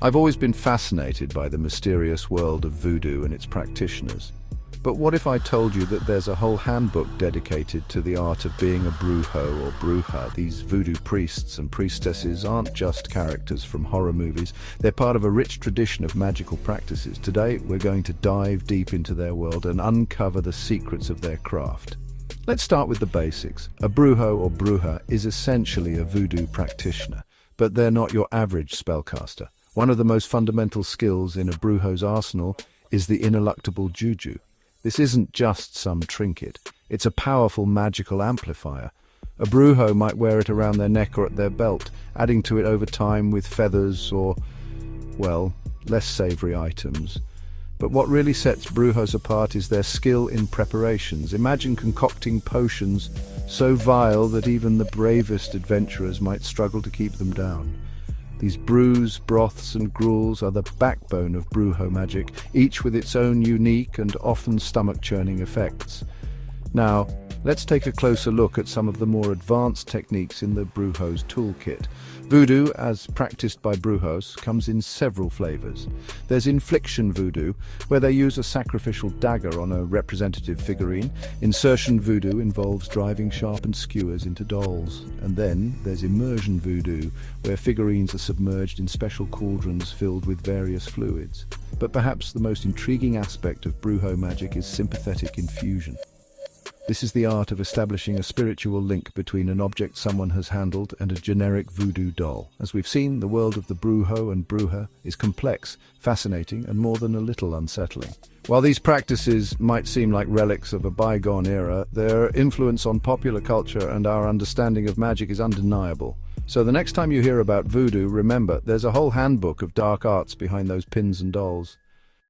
I've always been fascinated by the mysterious world of voodoo and its practitioners. But what if I told you that there's a whole handbook dedicated to the art of being a brujo or bruja? These voodoo priests and priestesses aren't just characters from horror movies. They're part of a rich tradition of magical practices. Today, we're going to dive deep into their world and uncover the secrets of their craft. Let's start with the basics. A brujo or bruja is essentially a voodoo practitioner, but they're not your average spellcaster. One of the most fundamental skills in a brujo's arsenal is the ineluctable juju. This isn't just some trinket. It's a powerful magical amplifier. A brujo might wear it around their neck or at their belt, adding to it over time with feathers or, well, less savory items. But what really sets brujos apart is their skill in preparations. Imagine concocting potions so vile that even the bravest adventurers might struggle to keep them down. These brews, broths and gruels are the backbone of brujo magic, each with its own unique and often stomach-churning effects. Now, let's take a closer look at some of the more advanced techniques in the brujo's toolkit. Voodoo, as practiced by brujos, comes in several flavors. There's infliction voodoo, where they use a sacrificial dagger on a representative figurine. Insertion voodoo involves driving sharpened skewers into dolls. And then there's immersion voodoo, where figurines are submerged in special cauldrons filled with various fluids. But perhaps the most intriguing aspect of brujo magic is sympathetic infusion. This is the art of establishing a spiritual link between an object someone has handled and a generic voodoo doll. As we've seen, the world of the brujo and bruja is complex, fascinating, and more than a little unsettling. While these practices might seem like relics of a bygone era, their influence on popular culture and our understanding of magic is undeniable. So the next time you hear about voodoo, remember, there's a whole handbook of dark arts behind those pins and dolls.